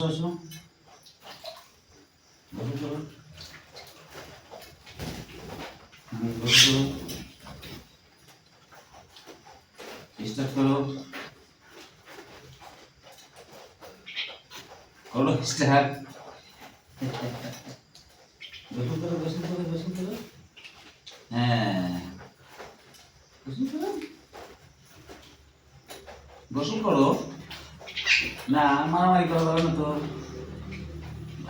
আসো বসো করো বসো করো স্টার্ট করো করো স্টার্ট বসো করো বসো করো বসো করো হ্যাঁ বসো করো গোসল করো না মারামারি করা যাবে না তো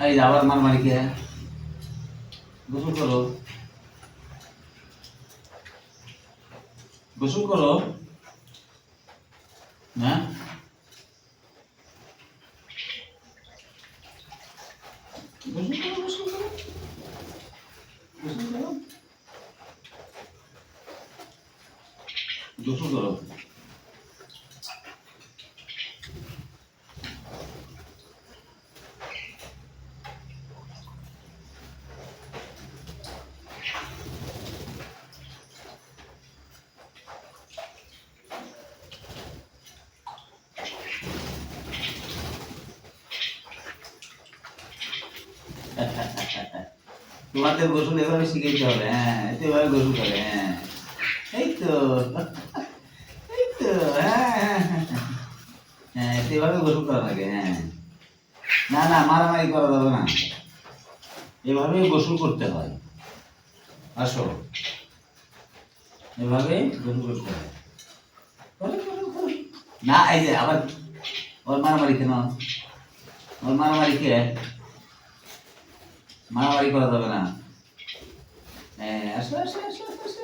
এই আবার মারামারি কে গোসল করো গোসল করো না গোসল করো গোসল করো গোসল করো গোসল করো তোমাদের গোসল এভাবে শিখাইতে হবে হ্যাঁ এভাবে গোসল করে হ্যাঁ এই তো এই তো হ্যাঁ হ্যাঁ এভাবে গোসল করা লাগে হ্যাঁ না না মারামারি করা যাবে না এভাবে গোসল করতে হয় আসো এভাবে গোসল করতে হয় না এই যে আবার ওর মারামারি কেন ওর মারামারি কে মারামারি করা যাবে না হ্যাঁ আসো আসো আসো আসো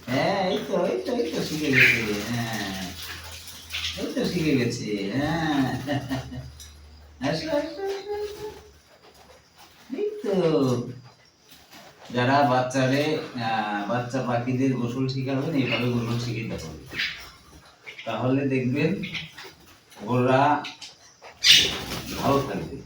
হ্যাঁ এই তো এই তো এই তো শিখে গেছি হ্যাঁ এই তো শিখে গেছি হ্যাঁ আসো আসো এই তো যারা বাচ্চা পাখিদের গোসল শিখাবেন এইভাবে গোসল শিখিয়ে দেবেন তাহলে দেখবেন ওরা ভালো থাকবে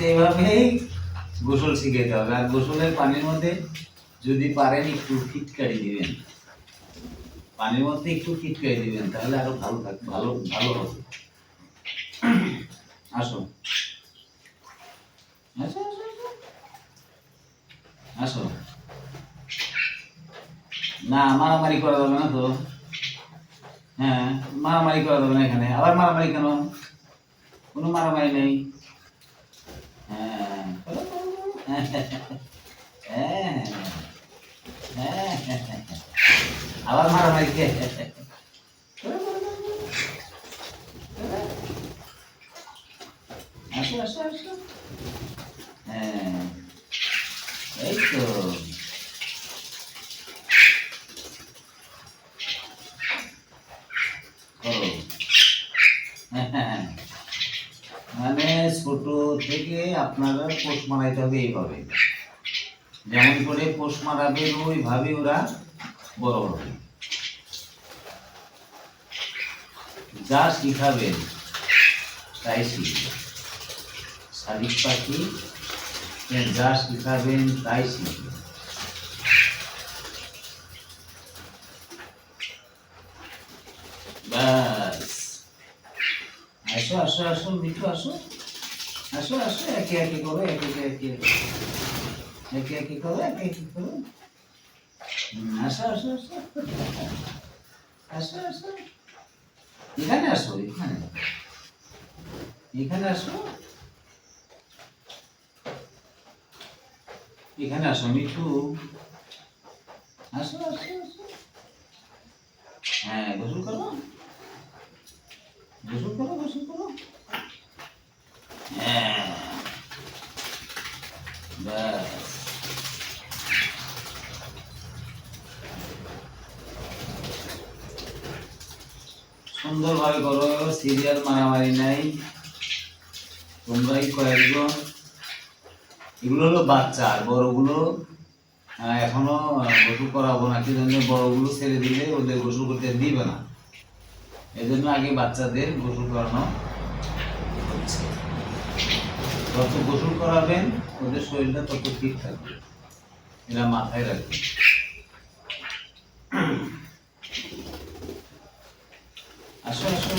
এইভাবেই গোসল শিখাতে হবে আর গোসলের পানির মধ্যে যদি পারেন একটু ফিটকারি দিবেন পানির মধ্যে একটু ফিটকারি দিবেন তাহলে আরো ভালো থাকবে ভালো ভালো হবে আসো আসো আসো না মারামারি করা যাবে না তো হ্যাঁ মারামারি করা যাবে না এখানে আবার মারামারি কেন কোনো মারামারি নেই হ্যাঁ হ্যাঁ হ্যাঁ আবার মারামারি কে আসো আসো আসো হ্যাঁ এই তো করো মানে ছোট থেকে আপনারা পোষ মারাইতে হবে এইভাবে যেমন করে পোষ মারাবেন ওইভাবে ওরা বড় হবে যা শিখাবেন তাই শিখবে শালিক পাখি যা শিখাবেন তাই শিখবে বাস আসো আসো আসো মিঠু আসো আসো আসো একে একে করো একে একে একে একে করো একে একে করো আসো আসো আসো আসো আসো এখানে আসো এখানে এখানে আসো এখানে আসো মিঠু আসো আসো আসো হ্যাঁ গোসল করো গোসল করো গোসল করো হ্যাঁ ব্যাস সুন্দরভাবে করো সিরিয়াল মারামারি নাই তোমরাই কয়েকজন এগুলো হলো বাচ্চা আর বড়গুলো এখনো গোসল করাবো না কি জন্য বড়গুলো ছেড়ে দিলে ওদের গোসল করতে দিবে না এজন্য আগে বাচ্চাদের গোসল করানো হচ্ছে যত গোসল করাবেন ওদের শরীরটা তত ঠিক থাকবে, এরা মাথায় রাখবে। আসো আসো।